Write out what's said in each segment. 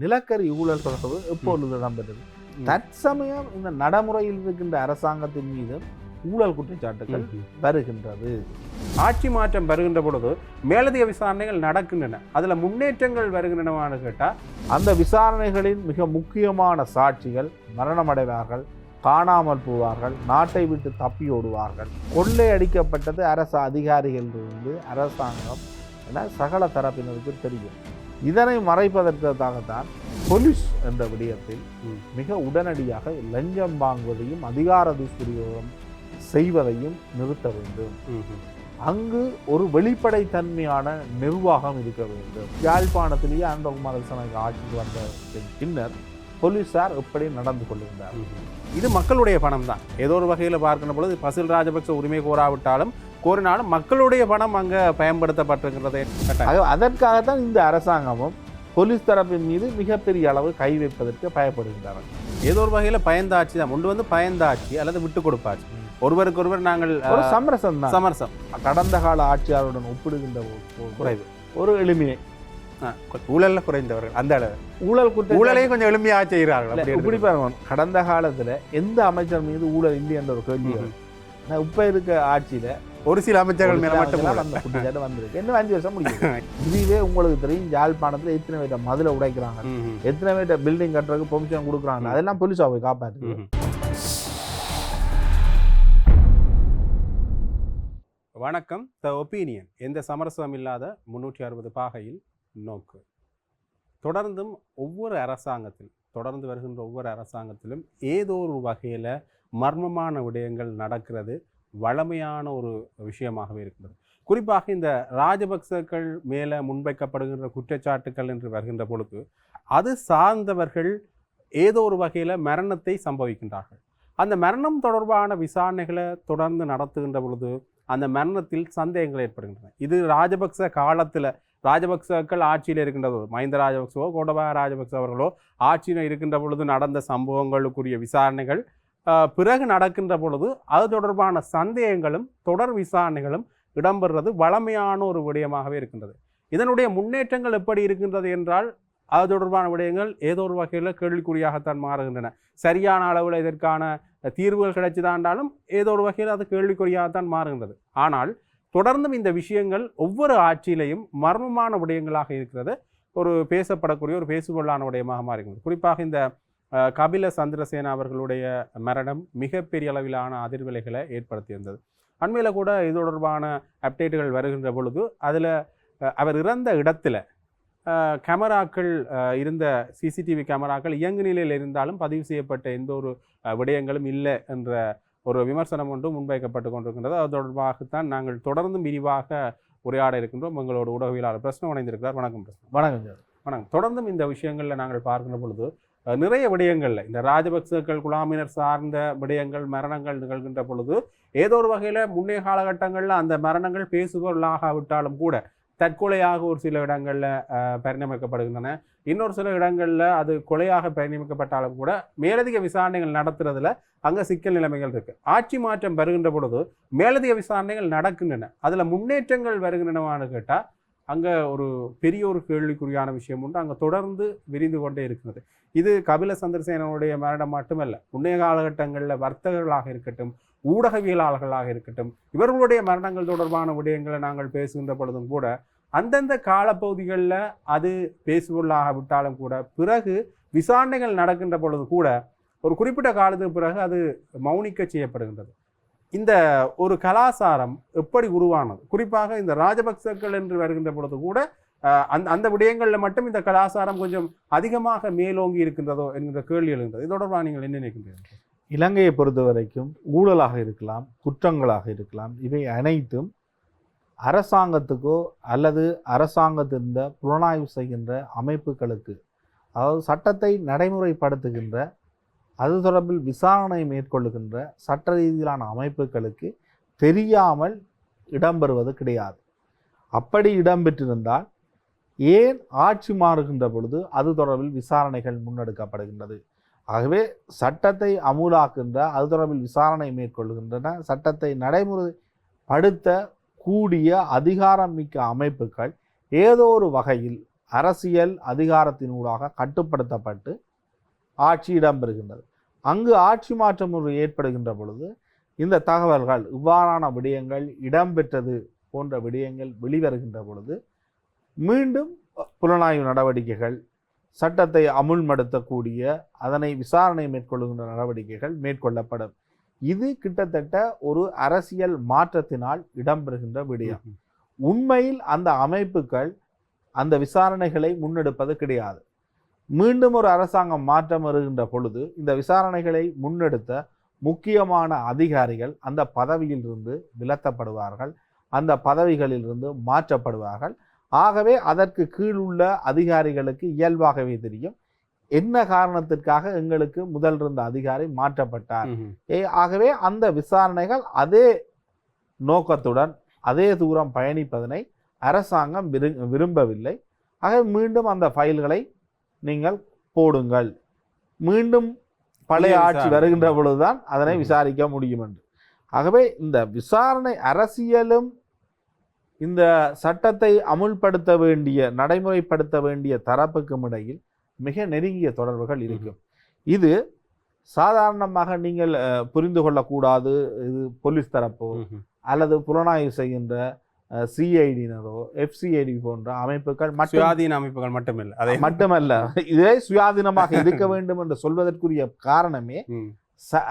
நிலக்கரி ஊழல் தொடர்பு எப்பொழுது இடம்பெற்றது? தற்சமயம் இந்த நடைமுறையில் இருக்கின்ற அரசாங்கத்தின் மீது ஊழல் குற்றச்சாட்டுகள் வருகின்றது. ஆட்சி மாற்றம் வருகின்ற பொழுது மேலதிக விசாரணைகள் நடக்கின்றன, அதுல முன்னேற்றங்கள் வருகின்றனவான்னு கேட்டால் அந்த விசாரணைகளின் மிக முக்கியமான சாட்சிகள் மரணமடைவார்கள், காணாமல் போவார்கள், நாட்டை விட்டு தப்பி ஓடுவார்கள். கொள்ளையடிக்கப்பட்டது அரசு அதிகாரிகளிலிருந்து அரசாங்கம் என சகல தரப்பினருக்கு தெரியும். இதனை மறைப்பதற்காகத்தான் போலீஸ் என்ற விடயத்தில் மிக உடனடியாக லஞ்சம் வாங்குவதையும் அதிகார துஷ்பிரயோகம் செய்வதையும் நிறுத்த வேண்டும். அங்கு ஒரு வெளிப்படைத்தன்மையான நிர்வாகம் இருக்க வேண்டும். யாழ்ப்பாணத்திலேயே அனுரகுமார திசாநாயக்க ஆட்சிக்கு வந்த பின்னர் போலீசார் எப்படி நடந்து கொள்கின்றார்? இது மக்களுடைய பணம் தான். ஏதோ ஒரு வகையில் பார்க்கின்ற பொழுது பசில் ராஜபக்ச உரிமை கோரினாலும் மக்களுடைய பணம் அங்கே பயன்படுத்தப்பட்டிருக்கிறதே. அதற்காகத்தான் இந்த அரசாங்கமும் போலீஸ் தரப்பின் மீது மிகப்பெரிய அளவு கை வைப்பதற்கு பயப்படுகின்றனர். ஏதோ ஒரு வகையில் பயந்தாட்சி தான். ஒன்று வந்து பயந்தாட்சி அல்லது விட்டு கொடுப்பாச்சு. ஒருவருக்கொருவர் நாங்கள் சமரசம் கடந்த கால ஆட்சியாளருடன் ஒப்பிடுகின்ற குறைவு ஒரு எளிமையை ஊழல்ல குறைந்தவர்கள் அந்த அளவு ஊழலையும் கொஞ்சம் எளிமையாக செய்கிறார்கள். இப்படி பாருங்க, கடந்த காலத்துல எந்த அமைச்சர் மீது ஊழல் இல்லை என்ற ஒரு கேள்வி. இப்ப இருக்க ஆட்சியில ஒரு சில அமைச்சர்கள் மேல மட்டும் வந்திருக்கு. இன்னும் 5 வருஷம் முடியும். இதுவே உங்களுக்கு தெரியும், யாழ்ப்பாணத்துல எத்தனை பேர்ட்ட மதுரை உடைக்கிறாங்க, எத்தனை பேர்ட்ட பில்டிங் கட்டுறதுக்கு பெர்மிஷன் கொடுக்குறாங்க, அதெல்லாம் போலீஸா போய் காப்பாற்று. வணக்கம். த ஒப்பீனியன். எந்த சமரசம் இல்லாத 360 பாகையில் நோக்கு. தொடர்ந்தும் தொடர்ந்து வருகின்ற ஒவ்வொரு அரசாங்கத்திலும் ஏதோ ஒரு வகையில் மர்மமான விடயங்கள் நடக்கிறது வழமையான ஒரு விஷயமாகவே இருக்கிறது. குறிப்பாக இந்த ராஜபக்சர்கள் மேலே முன்வைக்கப்படுகின்ற குற்றச்சாட்டுக்கள் என்று வருகின்ற பொழுது அது சார்ந்தவர்கள் ஏதோ ஒரு வகையில் மரணத்தை சம்பவிக்கின்றார்கள். அந்த மரணம் தொடர்பான விசாரணைகளை தொடர்ந்து நடத்துகின்ற பொழுது அந்த மரணத்தில் சந்தேகங்கள் ஏற்படுகின்றன. இது ராஜபக்ச காலத்தில் ராஜபக்சர்கள் ஆட்சியில் இருக்கின்ற போது, மஹிந்த ராஜபக்சவோ கோடபாய ராஜபக்ச அவர்களோ ஆட்சியில் இருக்கின்ற பொழுது நடந்த சம்பவங்களுக்குரிய விசாரணைகள் பிறகு நடக்கின்ற பொழுது அது தொடர்பான சந்தேகங்களும் தொடர் விசாரணைகளும் இடம்பெறுவது வழமையான ஒரு விடயமாகவே இருக்கின்றது. இதனுடைய முன்னேற்றங்கள் எப்படி இருக்கின்றது என்றால் அது தொடர்பான விடயங்கள் ஏதோ ஒரு வகையில் கேள்விக்குறியாகத்தான் மாறுகின்றன. சரியான அளவில் இதற்கான தீர்வுகள் கிடைச்சுதாண்டாலும் ஏதோ ஒரு வகையில் அது கேள்விக்குறியாகத்தான் மாறுகின்றது. ஆனால் தொடர்ந்தும் இந்த விஷயங்கள் ஒவ்வொரு ஆட்சியிலையும் மர்மமான விடயங்களாக இருக்கிறது ஒரு பேசப்படக்கூடிய ஒரு பேசுபொருளான விடயமாக மாறுகிறது. குறிப்பாக இந்த கபில சந்திரசேனா அவர்களுடைய மரணம் மிகப்பெரிய அளவிலான அதிர்வலைகளை ஏற்படுத்தியிருந்தது. அண்மையில் கூட இது தொடர்பான அப்டேட்டுகள் வருகின்ற பொழுது அதில் அவர் இறந்த இடத்துல கேமராக்கள் இருந்த சிசிடிவி கேமராக்கள் இயங்கு நிலையில் இருந்தாலும் பதிவு செய்யப்பட்ட எந்த ஒரு விடயங்களும் இல்லை என்ற ஒரு விமர்சனம் ஒன்று முன்வைக்கப்பட்டு கொண்டிருக்கின்றது. அது தொடர்பாகத்தான் நாங்கள் தொடர்ந்து விரிவாக உரையாட இருக்கின்றோம். எங்களோட ஊடகவியலாளர் பிரச்சனை இணைந்திருக்கிறார். வணக்கம் பிரச்சனை. வணக்கம். தொடர்ந்தும் இந்த விஷயங்களில் நாங்கள் பார்க்கின்ற பொழுது நிறைய விடயங்களில் இந்த ராஜபக்சர்கள் குழாமினர் சார்ந்த விடயங்கள் மரணங்கள் நிகழ்கின்ற பொழுது ஏதோ ஒரு வகையில் முன்னைய காலகட்டங்களில் அந்த மரணங்கள் பேசுபொருளாகாவிட்டாலும் கூட தற்கொலையாக ஒரு சில இடங்களில் பரிணமிக்கப்படுகின்றன. இன்னொரு சில இடங்களில் அது கொலையாக பரிணமிக்கப்பட்டாலும் கூட மேலதிக விசாரணைகள் நடத்துறதுல அங்கே சிக்கல் நிலைமைகள் இருக்குது. ஆட்சி மாற்றம் வருகின்ற பொழுது மேலதிக விசாரணைகள் நடக்கின்றன, அதில் முன்னேற்றங்கள் வருகின்றனவான்னு கேட்டால் அங்கே ஒரு பெரிய ஒரு கேள்விக்குறியான விஷயம் உண்டு. அங்கே தொடர்ந்து விரிந்து கொண்டே இருக்கிறது. இது கபில சந்திரசேனனுடைய மரணம் மட்டுமல்ல, முன்னைய காலகட்டங்களில் வர்த்தகர்களாக இருக்கட்டும், ஊடகவியலாளர்களாக இருக்கட்டும், இவர்களுடைய மரணங்கள் தொடர்பான விடயங்களை நாங்கள் பேசுகின்ற பொழுதும் கூட அந்தந்த காலப்பகுதிகளில் அது பேசுபொருளாக விட்டாலும் கூட பிறகு விசாரணைகள் நடக்கின்ற பொழுது கூட ஒரு குறிப்பிட்ட காலத்துக்கு பிறகு அது மௌனிக்க செய்யப்படுகின்றது. இந்த ஒரு கலாச்சாரம் எப்படி உருவானது? குறிப்பாக இந்த ராஜபக்சர்கள் என்று வருகின்ற பொழுது கூட அந்த விடயங்களில் மட்டும் இந்த கலாச்சாரம் கொஞ்சம் அதிகமாக மேலோங்கி இருக்கின்றதோ என்கின்ற கேள்வி எழுகின்றது. இது தொடர்பாக நீங்கள் என்ன நினைக்கின்றீர்கள்? இலங்கையை பொறுத்த வரைக்கும் ஊழலாக இருக்கலாம், குற்றங்களாக இருக்கலாம், இவை அனைத்தும் அரசாங்கத்துக்கோ அல்லது அரசாங்கத்தின் புலனாய்வு செய்கின்ற அமைப்புகளுக்கு, அதாவது சட்டத்தை நடைமுறைப்படுத்துகின்ற அது தொடர்பில் விசாரணை மேற்கொள்ளுகின்ற சட்ட ரீதியிலான அமைப்புகளுக்கு தெரியாமல் இடம்பெறுவது கிடையாது. அப்படி இடம்பெற்றிருந்தால் ஏன் ஆட்சி மாறுகின்ற பொழுது அது தொடர்பில் விசாரணைகள் முன்னெடுக்கப்படுகின்றது? ஆகவே சட்டத்தை அமுலாக்கின்ற அது தொடர்பில் விசாரணை மேற்கொள்கின்றன சட்டத்தை நடைமுறைப்படுத்த கூடிய அதிகாரம் மிக்க அமைப்புகள் ஏதோ ஒரு வகையில் அரசியல் அதிகாரத்தினூடாக கட்டுப்படுத்தப்பட்டு ஆட்சி இடம்பெறுகின்றது. அங்கு ஆட்சி மாற்றம் ஏற்படுகின்ற பொழுது இந்த தகவல்கள் இவ்வாறான விடயங்கள் இடம்பெற்றது போன்ற விடயங்கள் வெளிவருகின்ற பொழுது மீண்டும் புலனாய்வு நடவடிக்கைகள், சட்டத்தை அமுல்படுத்தக்கூடிய அதனை விசாரணை மேற்கொள்கின்ற நடவடிக்கைகள் மேற்கொள்ளப்படும். இது கிட்டத்தட்ட ஒரு அரசியல் மாற்றத்தினால் இடம்பெறுகின்ற விடயம். உண்மையில் அந்த அமைப்புகள் அந்த விசாரணைகளை முன்னெடுப்பது கிடையாது. மீண்டும் ஒரு அரசாங்கம் மாற்றம் வருகின்ற பொழுது இந்த விசாரணைகளை முன்னெடுத்த முக்கியமான அதிகாரிகள் அந்த பதவியிலிருந்து விலத்தப்படுவார்கள், அந்த பதவிகளிலிருந்து மாற்றப்படுவார்கள். ஆகவே அதற்கு கீழுள்ள அதிகாரிகளுக்கு இயல்பாகவே தெரியும் என்ன காரணத்திற்காக எங்களுக்கு முதல் இருந்த அதிகாரி மாற்றப்பட்டார். ஆகவே அந்த விசாரணைகள் அதே நோக்கத்துடன் அதே தூரம் பயணிப்பதனை அரசாங்கம் விரும்பவில்லை. ஆகவே மீண்டும் அந்த ஃபைல்களை நீங்கள் போடுங்கள், மீண்டும் பழைய ஆட்சி வருகின்ற பொழுதுதான் அதனை விசாரிக்க முடியும் என்று. ஆகவே இந்த விசாரணை அரசியலும் இந்த சட்டத்தை அமுல்படுத்த வேண்டிய நடைமுறைப்படுத்த வேண்டிய தரப்புக்கும் இடையில் மிக நெருங்கிய தொடர்புகள் இருக்கும். இது சாதாரணமாக நீங்கள் புரிந்து கொள்ளக்கூடாது. இது போலீஸ் தரப்போ அல்லது புலனாய்வு செய்கின்ற சிஐடியினரோ எஃப்சிஐடி போன்ற அமைப்புகள் சுயாதீன அமைப்புகள் மட்டுமல்ல, இதே சுயாதீனமாக இருக்க வேண்டும் என்று சொல்வதற்குரிய காரணமே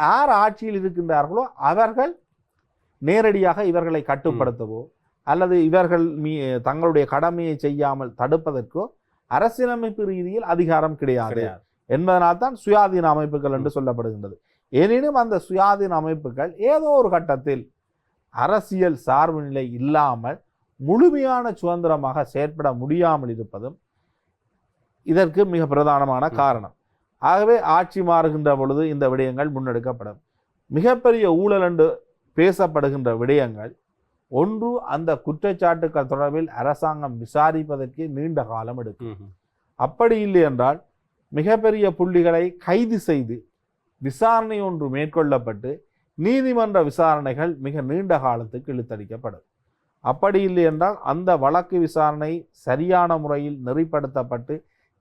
யார் ஆட்சியில் இருக்கின்றார்களோ அவர்கள் நேரடியாக இவர்களை கட்டுப்படுத்தவோ அல்லது இவர்கள் தங்களுடைய கடமையை செய்யாமல் தடுப்பதற்கோ அரசியலமைப்பு ரீதியில் அதிகாரம் கிடையாது என்பதனால் தான் சுயாதீன அமைப்புகள் என்று சொல்லப்படுகின்றது. எனினும் அந்த சுயாதீன அமைப்புகள் ஏதோ ஒரு கட்டத்தில் அரசியல் சார்பு நிலை இல்லாமல் முழுமையான சுதந்திரமாக செயற்பட முடியாமல் இருப்பதும் இதற்கு மிக பிரதானமான காரணம். ஆகவே ஆட்சி மாறுகின்ற பொழுது இந்த விடயங்கள் முன்னெடுக்கப்படும். மிகப்பெரிய ஊழல் என்று பேசப்படுகின்ற விடயங்கள் ஒன்று, அந்த குற்றச்சாட்டுக்கள் தொடர்பில் அரசாங்கம் விசாரிப்பதற்கு நீண்ட காலம் எடுக்கும். அப்படி இல்லை என்றால் மிகப்பெரிய புள்ளிகளை கைது செய்து விசாரணை ஒன்று மேற்கொள்ளப்பட்டு நீதிமன்ற விசாரணைகள் மிக நீண்ட காலத்துக்கு இழுத்தடிக்கப்படும். அப்படி இல்லை என்றால் அந்த வழக்கு விசாரணை சரியான முறையில் நெறிப்படுத்தப்பட்டு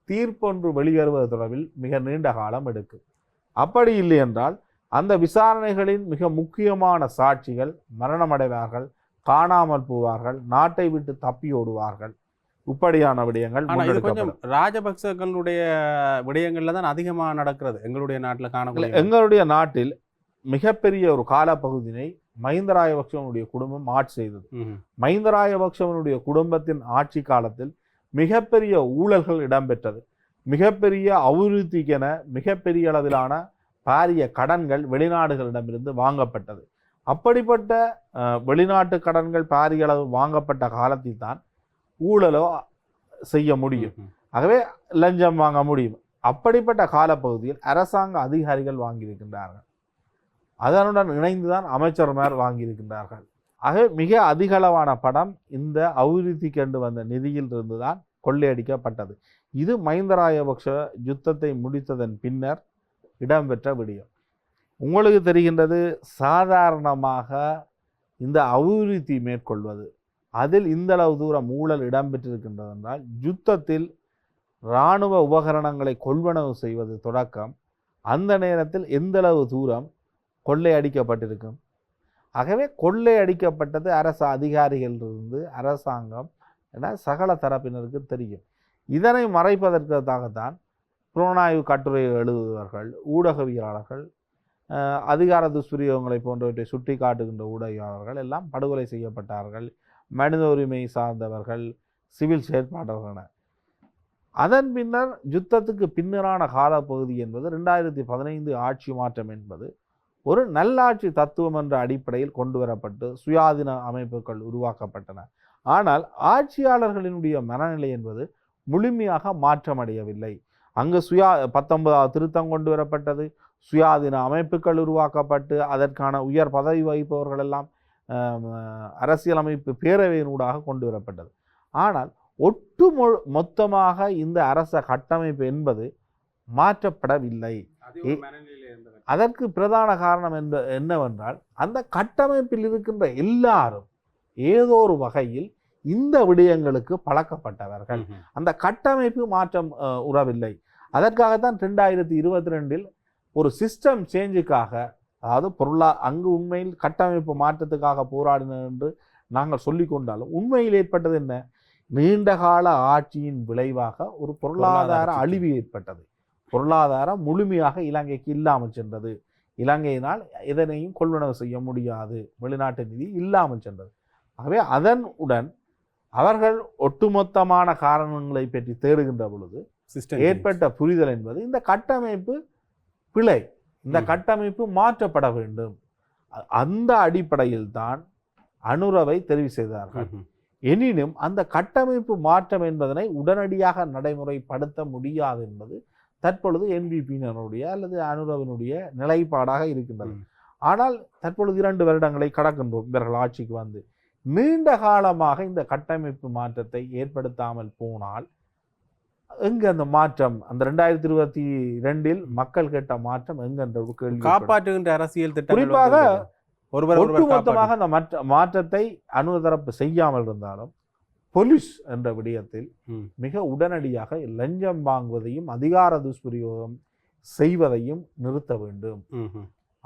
தீர்ப்பொன்று வெளிவருவது தொடர்பில் மிக நீண்ட காலம் எடுக்கும். அப்படி இல்லை என்றால் அந்த விசாரணைகளின் மிக முக்கியமான சாட்சிகள் மரணமடைவார்கள், காணாமல் போவார்கள், நாட்டை விட்டு தப்பி ஓடுவார்கள். இப்படியான விடயங்கள் கொஞ்சம் ராஜபக்சர்களுடைய விடயங்கள்ல தான் அதிகமாக நடக்கிறது. எங்களுடைய நாட்டில் காணக்கூடிய எங்களுடைய நாட்டில் மிகப்பெரிய ஒரு காலப்பகுதியினை மஹிந்த ராஜபக்சவனுடைய குடும்பம் ஆட்சி செய்தது. மஹிந்த ராஜபக்சவனுடைய குடும்பத்தின் ஆட்சி காலத்தில் மிகப்பெரிய ஊழல்கள் இடம்பெற்றது. மிகப்பெரிய அபிவிருத்திக்கென மிகப்பெரிய அளவிலான பாரிய கடன்கள் வெளிநாடுகளிடமிருந்து வாங்கப்பட்டது. அப்படிப்பட்ட வெளிநாட்டு கடன்கள் பாரிய அளவு வாங்கப்பட்ட காலத்தில் தான் ஊழலோ செய்ய முடியும். ஆகவே லஞ்சம் வாங்க முடியும். அப்படிப்பட்ட காலப்பகுதியில் அரசாங்க அதிகாரிகள் வாங்கியிருக்கின்றார்கள். அதனுடன் இணைந்துதான் அமைச்சர்மார் வாங்கியிருக்கின்றார்கள். ஆகவே மிக அதிகளவான படம் இந்த அபிவிருத்தி கண்டு வந்த நிதியில் இருந்துதான் கொள்ளையடிக்கப்பட்டது. இது மஹிந்த ராஜபக்ஷ யுத்தத்தை முடித்ததன் பின்னர் இடம்பெற்ற விடயம். உங்களுக்கு தெரிகின்றது, சாதாரணமாக இந்த அபிவிருத்தி மேற்கொள்வது அதில் இந்த அளவு தூரம் ஊழல் இடம்பெற்றிருக்கின்றது என்றால் யுத்தத்தில் இராணுவ உபகரணங்களை கொள்வனவு செய்வது தொடக்கம் அந்த நேரத்தில் எந்தளவு தூரம் கொள்ளையடிக்கப்பட்டிருக்கும். ஆகவே கொள்ளையடிக்கப்பட்டது அரசு அதிகாரிகளிலிருந்து அரசாங்கம் என சகல தரப்பினருக்கு தெரியும். இதனை மறைப்பதற்காகத்தான் புலனாய்வு கட்டுரை எழுதுபவர்கள், ஊடகவியலாளர்கள், அதிகார துஷ்பிரயோகங்களை போன்றவற்றை சுட்டி காட்டுகின்ற ஊடகவியலாளர்கள் எல்லாம் படுகொலை செய்யப்பட்டார்கள். மனித உரிமை சார்ந்தவர்கள், சிவில் செயற்பாட்டாளர்கள். அதன் பின்னர் யுத்தத்துக்கு பின்னரான காலப்பகுதி என்பது 2015 ஆட்சி மாற்றம் என்பது ஒரு நல்லாட்சி தத்துவம் என்ற அடிப்படையில் கொண்டு வரப்பட்டு சுயாதீன அமைப்புகள் உருவாக்கப்பட்டன. ஆனால் ஆட்சியாளர்களினுடைய மனநிலை என்பது முழுமையாக மாற்றமடையவில்லை. அங்கு 19வது திருத்தம் கொண்டு வரப்பட்டது. சுயாதீன அமைப்புகள் உருவாக்கப்பட்டு அதற்கான உயர் பதவி வகிப்பவர்கள் எல்லாம் அரசியலமைப்பு பேரவையினூடாக கொண்டு வரப்பட்டது. ஆனால் மொத்தமாக இந்த அரச கட்டமைப்பு என்பது மாற்றப்படவில்லை. அதற்கு பிரதான காரணம் என்னவென்றால் அந்த கட்டமைப்பில் இருக்கின்ற எல்லாரும் ஏதோ ஒரு வகையில் இந்த விடயங்களுக்கு பழக்கப்பட்டவர்கள். அந்த கட்டமைப்பு மாற்றம் உறவில்லை. அதற்காகத்தான் 2022 ஒரு சிஸ்டம் சேஞ்சுக்காக, அதாவது அங்கு உண்மையில் கட்டமைப்பு மாற்றத்துக்காக போராடினர் என்று நாங்கள் சொல்லிக் கொண்டாலும் உண்மையில் ஏற்பட்டது என்ன? நீண்டகால ஆட்சியின் விளைவாக ஒரு பொருளாதார அழிவு ஏற்பட்டது. பொருளாதாரம் முழுமையாக இலங்கைக்கு இல்லாமல் சென்றது. இலங்கையினால் எதனையும் கொள்வனவு செய்ய முடியாது, வெளிநாட்டு நிதி இல்லாமல் சென்றது. ஆகவே அதனுடன் அவர்கள் ஒட்டுமொத்தமான காரணங்களை பற்றி தேடுகின்ற பொழுது ஏற்பட்ட புரிதல் என்பது இந்த கட்டமைப்பு பிழை, இந்த கட்டமைப்பு மாற்றப்பட வேண்டும். அந்த அடிப்படையில் தான் அனுரவை தெரிவு செய்தார்கள். எனினும் அந்த கட்டமைப்பு மாற்றம் என்பதனை உடனடியாக நடைமுறைப்படுத்த முடியாது என்பது தற்பொழுது என்பிபியினருடைய அல்லது அனுரவினுடைய நிலைப்பாடாக இருக்கின்றது. ஆனால் தற்பொழுது 2 வருடங்களை கடக்கின்றோம் இவர்கள் ஆட்சிக்கு வந்து. நீண்ட காலமாக இந்த கட்டமைப்பு மாற்றத்தை ஏற்படுத்தாமல் போனால் எங்க அந்த மாற்றம், அந்த 2022 மக்கள் கேட்ட மாற்றம் எங்கென்ற ஒரு கேள்வி. காப்பாற்றுகின்ற அரசியல் திட்டம் குறிப்பாக ஒட்டுமொத்தமாக அந்த மாற்றத்தை அனுர தரப்பு செய்யாமல் இருந்தாலும் போலீஸ் என்ற விடயத்தில் மிக உடனடியாக லஞ்சம் வாங்குவதையும் அதிகார துஷ்பிரயோகம் செய்வதையும் நிறுத்த வேண்டும்.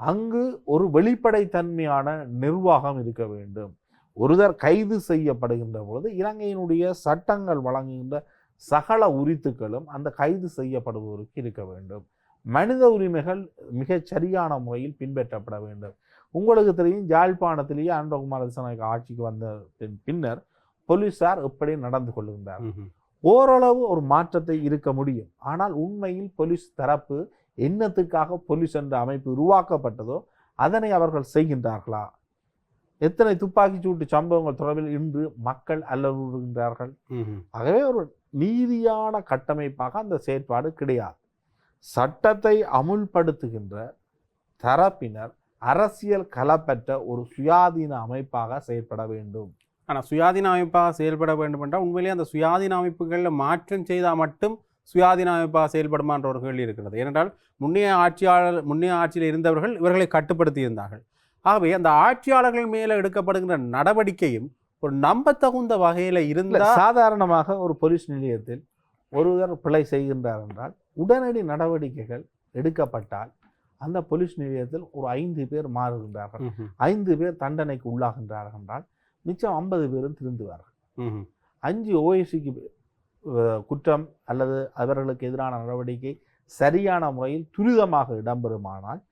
அங்கு ஒரு வெளிப்படைத்தன்மையான நிர்வாகம் இருக்க வேண்டும். ஒருவர் கைது செய்யப்படுகின்ற பொழுது இலங்கையினுடைய சட்டங்கள் வழங்குகின்ற சகல உரித்துக்களும் அந்த கைது செய்யப்படுபவருக்கு இருக்க வேண்டும். மனித உரிமைகள் மிகச் சரியான முறையில் பின்பற்றப்பட வேண்டும். உங்களுக்கு தெரியும், யாழ்ப்பாணத்திலேயே அனுரகுமார திசாநாயக்க ஆட்சிக்கு வந்த பின்னர் போலீசார் எப்படி நடந்து கொள்கின்றார். ஓரளவு ஒரு மாற்றத்தை இருக்க முடியும். ஆனால் உண்மையில் போலீஸ் தரப்பு என்னத்துக்காக போலீஸ் என்ற அமைப்பு உருவாக்கப்பட்டதோ அதனை அவர்கள் செய்கின்றார்களா? எத்தனை துப்பாக்கி சூட்டு சம்பவங்கள் தொடர்பில் இன்று மக்கள் அல்லலுறுகின்றார்கள். ஆகவே ஒரு நீதியான கட்டமைப்பாக அந்த செயற்பாடு கிடையாது. சட்டத்தை அமுல்படுத்துகின்ற தரப்பினர் அரசியல் களப்பற்ற ஒரு சுயாதீன அமைப்பாக செயல்பட வேண்டும். ஆனால் சுயாதீன அமைப்பாக செயல்பட வேண்டும் என்றால் உண்மையிலேயே அந்த சுயாதீன அமைப்புகளில் மாற்றம் செய்தால் மட்டும் சுயாதீன அமைப்பாக செயல்படுமான்ற ஒரு கேள்வி இருக்கிறது. ஏனென்றால் முன்னைய ஆட்சியில் இருந்தவர்கள் இவர்களை கட்டுப்படுத்தி இருந்தார்கள். ஆகவே அந்த ஆட்சியாளர்கள் மேலே எடுக்கப்படுகின்ற நடவடிக்கையும் ஒரு நம்பத்தகுந்த வகையில் இருந்தால், சாதாரணமாக ஒரு போலீஸ் நிலையத்தில் ஒருவர் பிழை செய்கின்றார் என்றால் உடனடி நடவடிக்கைகள் எடுக்கப்பட்டால் அந்த போலீஸ் நிலையத்தில் ஒரு 5 பேர் மாறுகின்றார்கள், 5 பேர் தண்டனைக்கு உள்ளாகின்றார்கள் என்றால் மிச்சம் 50 பேரும் திருந்துவார்கள். 5 ஓஎஸ்சிக்கு குற்றம் அல்லது அவர்களுக்கு எதிரான நடவடிக்கை சரியான முறையில் துரிதமாக இடம்பெறுமானால்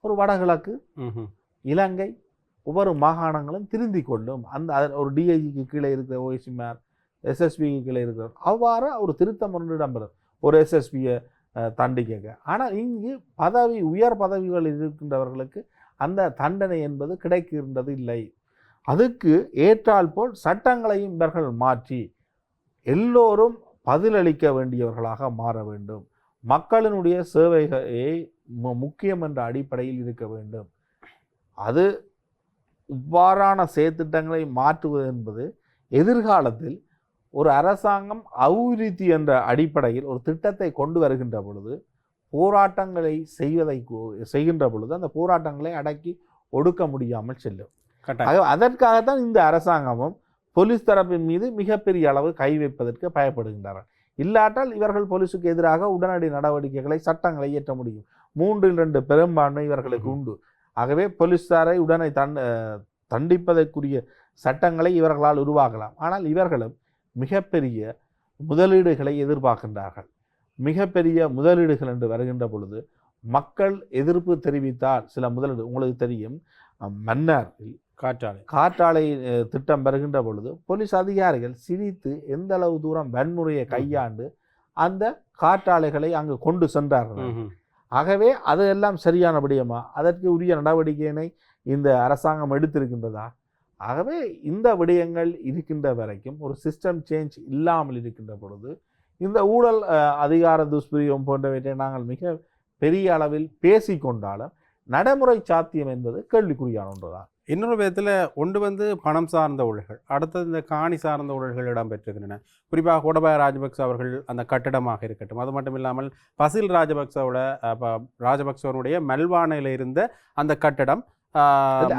ஒரு வடகிழக்கு இலங்கை ஒவ்வொரு மாகாணங்களும் திருந்தி கொள்ளும். அந்த ஒரு டிஐஜிக்கு கீழே இருக்கிற ஓஎஸ்சிமார், எஸ்எஸ்பிக்கு கீழே இருக்கிறார், அவ்வாறு ஒரு திருத்தம் ஒன்று இடம்பெறும் ஒரு எஸ்எஸ்பியை தண்டிக்க. ஆனால் இங்கு உயர் பதவிகள் இருக்கின்றவர்களுக்கு அந்த தண்டனை என்பது கிடைக்கின்றது இல்லை. அதுக்கு ஏற்றால் போல் சட்டங்களையும் இவர்கள் மாற்றி எல்லோரும் பதிலளிக்க வேண்டியவர்களாக மாற வேண்டும். மக்களினுடைய சேவையை முக்கியம் என்ற அடிப்படையில் இருக்க வேண்டும். அது இவ்வாறான செயற்திட்டங்களை மாற்றுவது என்பது எதிர்காலத்தில் ஒரு அரசாங்கம் அபிவிருத்தி என்ற அடிப்படையில் ஒரு திட்டத்தை கொண்டு வருகின்ற பொழுது போராட்டங்களை செய்கின்ற பொழுது அந்த போராட்டங்களை அடக்கி ஒடுக்க முடியாமல் செல்லும். அதற்காகத்தான் இந்த அரசாங்கமும் போலீஸ் தரப்பின் மீது மிகப்பெரிய அளவு கை வைப்பதற்கு பயப்படுகின்றார்கள். இல்லாட்டால் இவர்கள் போலீஸுக்கு எதிராக உடனடி நடவடிக்கைகளை சட்டங்களை இயற்ற முடியும். 3/2 பெரும்பான்மை இவர்களுக்கு உண்டு. ஆகவே போலீஸாரை உடனே தண்டிப்பதற்குரிய சட்டங்களை இவர்களால் உருவாக்கலாம். ஆனால் இவர்களும் மிகப்பெரிய முதலீடுகளை எதிர்பார்க்கின்றார்கள். மிகப்பெரிய முதலீடுகள் என்று வருகின்ற பொழுது மக்கள் எதிர்ப்பு தெரிவித்தால் சில முதலீடு, உங்களுக்கு தெரியும், மன்னாரில் காற்றாலை திட்டம் வருகின்ற பொழுது போலீஸ் அதிகாரிகள் சிரித்து எந்த அளவு தூரம் வன்முறையை கையாண்டு அந்த காற்றாலைகளை அங்கு கொண்டு சென்றார்கள். ஆகவே அதெல்லாம் சரியான விடயமா? அதற்கு உரிய நடவடிக்கையினை இந்த அரசாங்கம் எடுத்திருக்கின்றதா? ஆகவே இந்த விடயங்கள் இருக்கின்ற வரைக்கும் ஒரு சிஸ்டம் சேஞ்ச் இல்லாமல் இருக்கின்ற பொழுது இந்த ஊழல் அதிகார துஷ்பிரயோகம் போன்றவற்றை நாங்கள் மிக பெரிய அளவில் பேசிக்கொண்டாலும் நடைமுறை சாத்தியம் என்பது கேள்விக்குறியான ஒன்றுதான். இன்னொரு விதத்தில் ஒன்று பணம் சார்ந்த ஊழல்கள், அடுத்தது இந்த காணி சார்ந்த ஊழல்கள் இடம்பெற்றிருக்கின்றன. குறிப்பாக கோடபாய ராஜபக்ச அவர்கள் அந்த கட்டிடமாக இருக்கட்டும், அது மட்டும் இல்லாமல் பசில் ராஜபக்சவனுடைய மல்வானையில் இருந்த அந்த கட்டிடம்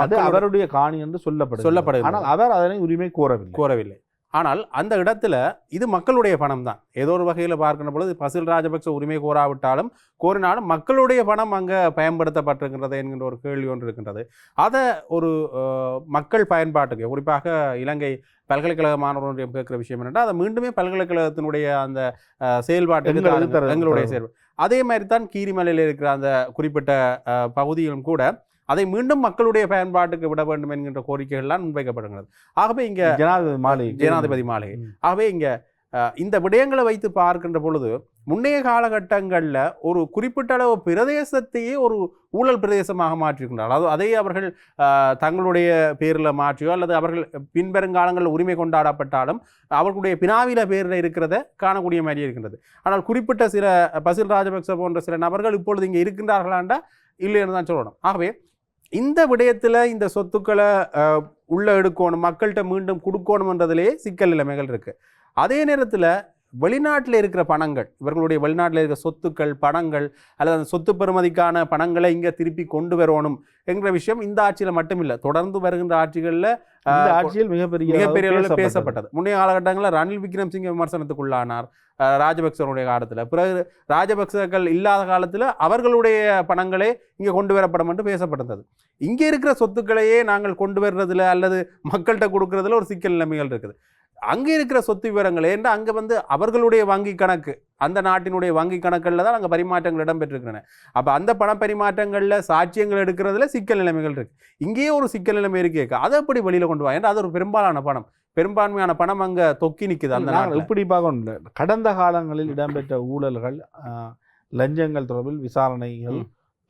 அது அவருடைய காணி என்று சொல்லப்படுகிறது. ஆனால் அவர் அதனை உரிமை கோரவில்லை. ஆனால் அந்த இடத்துல இது மக்களுடைய பணம் தான். ஏதோ ஒரு வகையில் பார்க்கின்ற பொழுது பசில் ராஜபக்ச உரிமை கோராவிட்டாலும் கோரினாலும் மக்களுடைய பணம் அங்கே பயன்படுத்தப்பட்டிருக்கின்றது என்கின்ற ஒரு கேள்வி ஒன்று இருக்கின்றது. அதை ஒரு மக்கள் பயன்பாட்டுக்கு, குறிப்பாக இலங்கை பல்கலைக்கழக மாணவர்களுடைய கேட்கிற விஷயம் என்னென்னா, அதை மீண்டுமே பல்கலைக்கழகத்தினுடைய அந்த செயல்பாட்டுக்கு எங்களுடைய செயல்பாடு. அதே மாதிரி தான் கீரிமலையில் இருக்கிற அந்த குறிப்பிட்ட பகுதியிலும் கூட அதை மீண்டும் மக்களுடைய பயன்பாட்டுக்கு விட வேண்டும் என்கின்ற கோரிக்கைகள்லாம் முன்வைக்கப்படுகிறது. ஆகவே இங்க ஜனாதிபதி மாளிகை ஆகவே இங்க இந்த விடயங்களை வைத்து பார்க்கின்ற பொழுது முன்னைய காலகட்டங்களில் ஒரு குறிப்பிட்ட அளவு பிரதேசத்தையே ஒரு ஊழல் பிரதேசமாக மாற்றியிருக்கின்றார்கள். அதை அவர்கள் தங்களுடைய பேரில் மாற்றியோ அல்லது அவர்கள் பின்வருங்காலங்களில் உரிமை கொண்டாடப்பட்டாலும் அவர்களுடைய பினாவில பேரில் இருக்கிறத காணக்கூடிய மாதிரி இருக்கின்றது. ஆனால் குறிப்பிட்ட சில பசில் ராஜபக்ச போன்ற சில நபர்கள் இப்பொழுது இங்கே இருக்கின்றார்களாண்டா இல்லைன்னு தான் சொல்லணும். ஆகவே இந்த விடயத்தில் இந்த சொத்துக்களை உள்ள எடுக்கணும், மக்கள்கிட்ட மீண்டும் கொடுக்கணும்ன்றதுலேயே சிக்கல் நிலைமைகள் இருக்குது. அதே நேரத்தில் வெளிநாட்டில் இருக்கிற பணங்கள், இவர்களுடைய வெளிநாட்டில் இருக்கிற சொத்துக்கள், பணங்கள் அல்லது அந்த சொத்து பெறுமதிக்கான பணங்களை இங்கே திருப்பி கொண்டு வரணும் என்கிற விஷயம் இந்த ஆட்சியில் மட்டுமில்லை, தொடர்ந்து வருகின்ற ஆட்சியில் மிகப்பெரிய பேசப்பட்டது. முன்னைய காலகட்டங்களில் ரணில் விக்ரமசிங்க விமர்சனத்துக்குள்ளானார் ராஜபக்சனுடைய காலத்தில். பிறகு ராஜபக்சர்கள் இல்லாத காலத்தில் அவர்களுடைய பணங்களே இங்கே கொண்டு வரப்படும் என்று பேசப்பட்டது. இங்கே இருக்கிற சொத்துக்களையே நாங்கள் கொண்டு வர்றதுல அல்லது மக்கள்கிட்ட கொடுக்கறதுல ஒரு சிக்கல் நிலைமைகள் இருக்குது. அங்கே இருக்கிற சொத்து விவரங்கள் ஏன்னா அங்கே அவர்களுடைய வங்கி கணக்கு, அந்த நாட்டினுடைய வங்கி கணக்குகளில் தான் அங்கே பரிமாற்றங்கள் இடம்பெற்றிருக்கின்றன. அப்போ அந்த பண பரிமாற்றங்களில் சாட்சியங்கள் எடுக்கிறதுல சிக்கல் நிலைமைகள் இருக்குது. இங்கேயே ஒரு சிக்கல் நிலைமை இருக்கு. அதை எப்படி வெளியில் கொண்டு வா? ஏன்னா அது ஒரு பெரும்பான்மையான பணம் அங்கே தொக்கி நிற்குது. அந்த நாள் இப்படி பார்க்கணும். கடந்த காலங்களில் இடம்பெற்ற ஊழல்கள், லஞ்சங்கள் தொடர்பில் விசாரணைகள்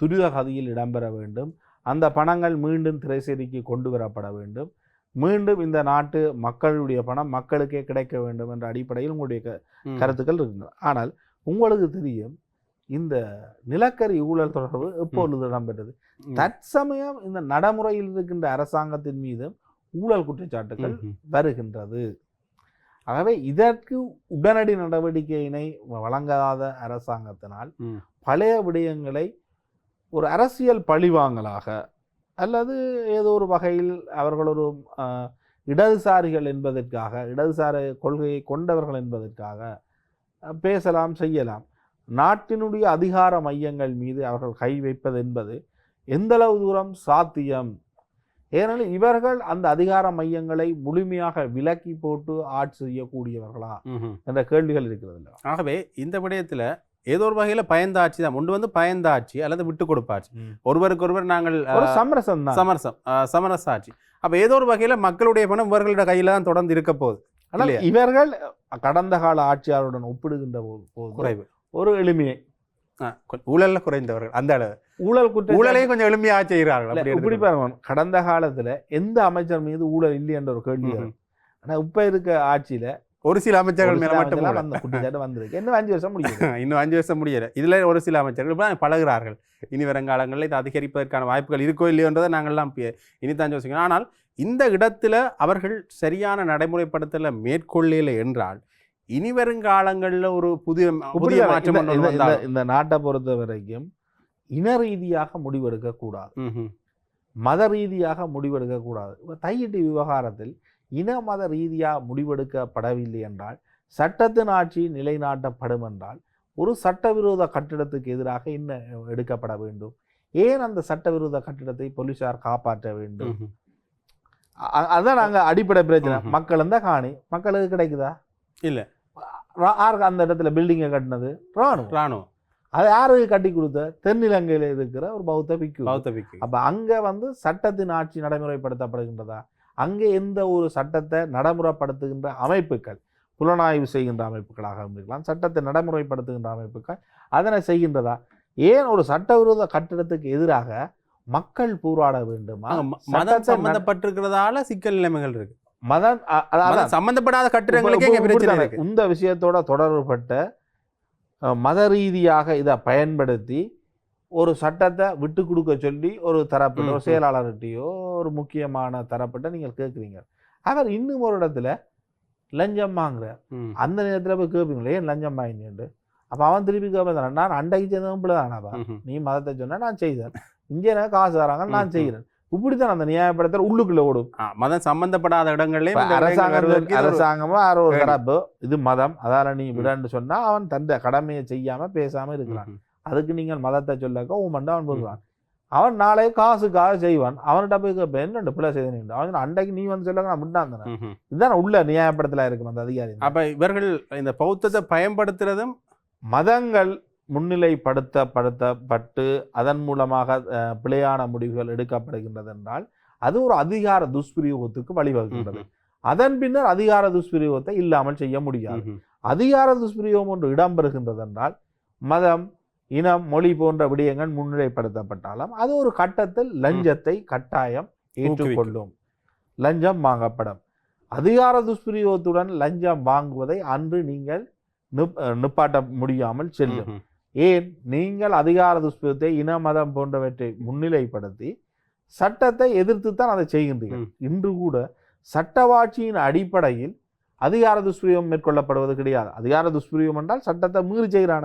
துரித கதியில் இடம்பெற வேண்டும். அந்த பணங்கள் மீண்டும் திரைசேரிக்கு கொண்டு வரப்பட வேண்டும். மீண்டும் இந்த நாட்டு மக்களுடைய பணம் மக்களுக்கே கிடைக்க வேண்டும் என்ற அடிப்படையில் உங்களுடைய கருத்துக்கள் இருக்கின்றன. ஆனால் உங்களுக்கு தெரியும், இந்த நிலக்கரி ஊழல் தொடர்பு எப்பொழுது இடம்பெற்றது? தற்சமயம் இந்த நடைமுறையில் இருக்கின்ற அரசாங்கத்தின் மீது ஊழல் குற்றச்சாட்டுகள் வருகின்றது. ஆகவே இதற்கு உடனடி நடவடிக்கையினை வழங்காத அரசாங்கத்தினால் பழைய விடயங்களை ஒரு அரசியல் பழிவாங்கலாக அல்லது ஏதோ ஒரு வகையில் அவர்கள் ஒரு இடதுசாரிகள் என்பதற்காக, இடதுசாரி கொள்கையை கொண்டவர்கள் என்பதற்காக பேசலாம், செய்யலாம். நாட்டினுடைய அதிகார மையங்கள் மீது அவர்கள் கை வைப்பது என்பது எந்தளவு தூரம் சாத்தியம்? ஏனெனில் இவர்கள் அந்த அதிகார மையங்களை முழுமையாக விலக்கி போட்டு ஆட்சி செய்யக்கூடியவர்களா என்ற கேள்விகள் இருக்கிறது. ஆகவே இந்த விடயத்தில் ஏதோ ஒரு வகையில் பயந்தாட்சி தான். ஒன்று பயந்தாட்சி அல்லது விட்டு கொடுப்பாட்சி, ஒருவருக்கொருவர் நாங்கள் சமரச ஆட்சி. அப்போ ஏதோ ஒரு வகையில் மக்களுடைய பணம் இவர்களோட கையில் தான் தொடர்ந்து இருக்க போகுது. ஆனால் இவர்கள் கடந்த கால ஆட்சியாளருடன் ஒப்பிடுகின்ற போது குறைவு, ஒரு எளிமையை ஊழல்ல குறைந்தவர்கள் அந்த அளவு ஊழலையும் கொஞ்சம் எளிமையாக செய்கிறார்கள். இப்படி பாருங்க, கடந்த காலத்தில் எந்த அமைச்சர் மீது ஊழல் இல்லை என்ற ஒரு கேள்வி. ஆனால் இப்போ இருக்க ஆட்சியில் ஒரு சில அமைச்சர்கள் மேல மட்டும் வந்திருக்கு. இன்னும் 5 வருஷம் முடியல. இன்னும் 5 வருஷம் முடியல. இதுல ஒரு சில அமைச்சர்கள் பழகுறார்கள். இனி வருங்காலங்களில் இது அதிகரிப்பதற்கான வாய்ப்புகள் இருக்கோ இல்லையோன்றதை நாங்கள்லாம் இனித்தான் யோசிக்கணும். ஆனால் இந்த இடத்துல அவர்கள் சரியான நடைமுறைப்படுத்தல மேற்கொள்ளல என்றால் இனி வருங்காலங்களில் ஒரு புதிய மாற்றம் இந்த நாட்டை பொறுத்த வரைக்கும் இன ரீதியாக முடிவெடுக்க கூடாது, மத ரீதியாக முடிவெடுக்க கூடாது. தையிட்டு விவகாரத்தில் இன மத ரீதியாக முடிவெடுக்கப்படவில்லை என்றால் சட்டத்தின் ஆட்சி நிலைநாட்டப்படும் என்றால் ஒரு சட்டவிரோத கட்டிடத்துக்கு எதிராக என்ன எடுக்கப்பட வேண்டும்? ஏன் அந்த சட்டவிரோத கட்டிடத்தை போலீசார் காப்பாற்ற வேண்டும்? அதான் நாங்க அடிப்படை பிரச்சனை. மக்கள் இருந்தா காணி, மக்களுக்கு கிடைக்குதா? இல்ல. யாருக்கு அந்த இடத்துல பில்டிங்கை கட்டினது? ராணுவம். அதை யாருக்கு கட்டி கொடுத்த? தென்னிலங்கையில இருக்கிற ஒரு பௌத்த பிக்கு. அப்ப அங்க சட்டத்தின் ஆட்சி நடைமுறைப்படுத்தப்படுகின்றதா? அங்கே எந்த ஒரு சட்டத்தை நடைமுறைப்படுத்துகின்ற அமைப்புகள், புலனாய்வு செய்கின்ற அமைப்புகளாக இருக்கலாம், சட்டத்தை நடைமுறைப்படுத்துகின்ற அமைப்புகள் அதனை செய்கின்றதா? ஏன் ஒரு சட்டவிரோத கட்டிடத்துக்கு எதிராக மக்கள் போராட வேண்டுமா? மதம் சம்பந்தப்பட்டிருக்கிறதால சிக்கல் நிலைமைகள் இருக்கு. மதம் சம்பந்தப்படாத கட்டிடங்களுக்கு இந்த விஷயத்தோட தொடர்புபட்ட மத ரீதியாக இதை பயன்படுத்தி ஒரு சட்டத்தை விட்டு கொடுக்க சொல்லி ஒரு தரப்பிட்ட ஒரு செயலாளர்கிட்டையோ ஒரு முக்கியமான தரப்பிட்ட நீங்கள் கேட்குறீங்க. அவர் இன்னும் ஒரு இடத்துல லஞ்சம் வாங்குறார். அந்த நேரத்தில் போய் கேட்பீங்களே ஏன் லஞ்சம் வாங்கினேன்? அப்போ அவன் திருப்பி கேட்பேன், நான் அண்டைக்கு சேர்ந்தவன் பிள்ளை தானாப்பா, நீ மதத்தை சொன்ன நான் செய்தேன், இங்கே எனக்கு காசு தராங்க நான் செய்கிறேன், இப்படித்தான் அந்த நியாயப்படுத்தல் உள்ளுக்குள்ள ஓடும். மதம் சம்பந்தப்படாத இடங்கள்லயும் இந்த விடயங்கள் அரசாங்கம் வருவதற்கு இது ஒரு அரசாங்கமோ யாரோ ஒரு கேள்வி. தரப்பு இது மதம் அதால நீ விடன்னு சொன்னா அவன் தந்த கடமையை செய்யாம பேசாம இருக்கிறான். அதுக்கு நீங்கள் மதத்தை சொல்லக்க உமண்டா அவன் போடுறான். அவன் நாளை காசுக்காக செய்வான். அவன்கிட்ட போய் கேட்ப என்னண்டு பிள்ளை செய்த அவன் அன்றைக்கு நீ வந்து சொல்ல நான் முட்டாந்தன. இதுதான் உள்ள நியாயப்படுத்தலா இருக்கும் அந்த அதிகாரி. அப்ப இவர்கள் இந்த பௌத்தத்தை பயன்படுத்துறதும் மதங்கள் முன்னிலைப்படுத்தப்பட்டு அதன் மூலமாக பிழையான முடிவுகள் எடுக்கப்படுகின்றது என்றால் அது ஒரு அதிகார துஷ்பிரயோகத்துக்கு வழிவகுக்கின்றது. அதன் பின்னர் அதிகார துஷ்பிரயோகத்தை இல்லாமல் செய்ய முடியாது. அதிகார துஷ்பிரயோகம் ஒன்று இடம்பெறுகின்றது என்றால் மதம் இனம் மொழி போன்ற விடயங்கள் முன்னிலைப்படுத்தப்பட்டாலும் அது ஒரு கட்டத்தில் லஞ்சத்தை கட்டாயம் ஏற்றுக்கொள்ளும். லஞ்சம் வாங்கப்படும். அதிகார துஷ்பிரயோகத்துடன் லஞ்சம் வாங்குவதை அன்று நீங்கள் நிப்பாட்ட முடியாமல் செல்லும். ஏன் நீங்கள் அதிகார துஷ்பிரயோகத்தை இன மதம் போன்றவற்றை முன்னிலைப்படுத்தி சட்டத்தை எதிர்த்து தான் அதை செய்கின்றீர்கள். இன்று கூட சட்டவாட்சியின் அடிப்படையில் அதிகார துஷ்பிரயோகம் மேற்கொள்ளப்படுவது கிடையாது. அதிகார துஷ்பிரயோகம் என்றால் சட்டத்தை மீறி செய்கிறான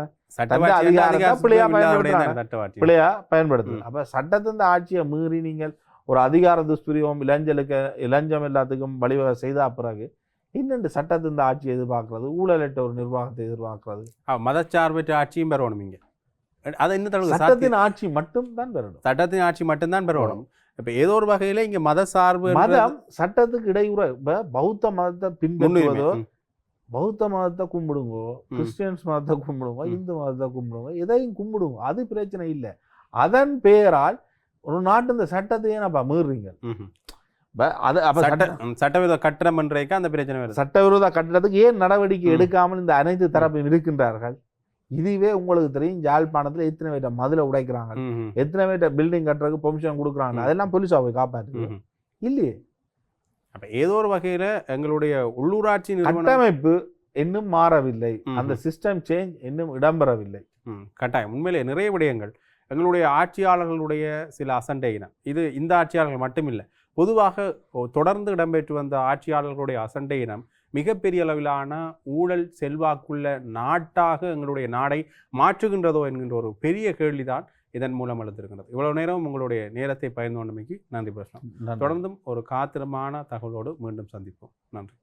பிள்ளையா பயன்படுத்துது. அப்ப சட்டத்தின் ஆட்சியை மீறி நீங்கள் ஒரு அதிகார துஷ்பிரயோகம் இளஞ்சம் எல்லாத்துக்கும் வழிவகை செய்த பிறகு இன்னென்று சட்டத்தின் ஆட்சியை எதிர்பார்க்கிறது, ஊழலிட்ட ஒரு நிர்வாகத்தை எதிர்பார்க்கிறது. மதச்சார்பற்ற ஆட்சியும் பெறணும். இங்க அதை இன்னும் சட்டத்தின் ஆட்சி மட்டும் தான் பெறணும். சட்டத்தின் ஆட்சி மட்டும்தான் பெறணும். இப்ப ஏதோ ஒரு வகையில இங்க மத சார்பு மதம் சட்டத்துக்கு இடையூற. இப்ப பௌத்த மதத்தை பின்பற்றுவதோ பௌத்த மதத்தை கும்பிடுங்கோ, கிறிஸ்டியன்ஸ் மதத்தை கும்பிடுங்க, இந்து மதத்தை கும்பிடுங்க, எதையும் கும்பிடுங்க, அது பிரச்சனை இல்லை. அதன் பெயரால் ஒரு நாட்டு இந்த சட்டத்தையே நம்ம மீறுறீங்க. சட்டவிரோத கட்டணம் என்றைக்கு அந்த பிரச்சனை வருது. சட்டவிரோத கட்டணத்துக்கு ஏன் நடவடிக்கை எடுக்காமல் இந்த அனைத்து தரப்பில் இருக்கின்றார்கள்? இதுவே உங்களுக்கு தெரியும், யாழ்ப்பாணத்துல எத்தனை பேட்ட மதுரை உடைக்கிறாங்க, எத்தனை பேட்ட பில்டிங் கட்டுறதுக்கு பெர்மிஷன் கொடுக்குறாங்க, அதெல்லாம் போலீஸா போய் காப்பாற்று இல்லையே. அப்ப ஏதோ ஒரு வகையில எங்களுடைய உள்ளூராட்சி கட்டமைப்பு இன்னும் மாறவில்லை, அந்த சிஸ்டம் சேஞ்ச் இன்னும் இடம்பெறவில்லை. கட்டாயம் உண்மையிலே நிறைய விடயங்கள் எங்களுடைய ஆட்சியாளர்களுடைய சில அசண்டையினம், இது இந்த ஆட்சியாளர்கள் மட்டுமில்லை, பொதுவாக தொடர்ந்து இடம்பெற்று வந்த ஆட்சியாளர்களுடைய அசண்டையினம் மிகப்பெரிய அளவிலான ஊழல் செல்வாக்குள்ள நாட்டாக எங்களுடைய நாடை மாற்றுகின்றதோ என்கின்ற ஒரு பெரிய கேள்விதான் இதன் மூலம் எழுந்திருக்கின்றது. இவ்வளவு நேரம் உங்களுடைய நேரத்தை பகிர்ந்து கொண்டமைக்கு நன்றி பேசலாம். தொடர்ந்தும் ஒரு காத்திரமான தகவலோடு மீண்டும் சந்திப்போம். நன்றி.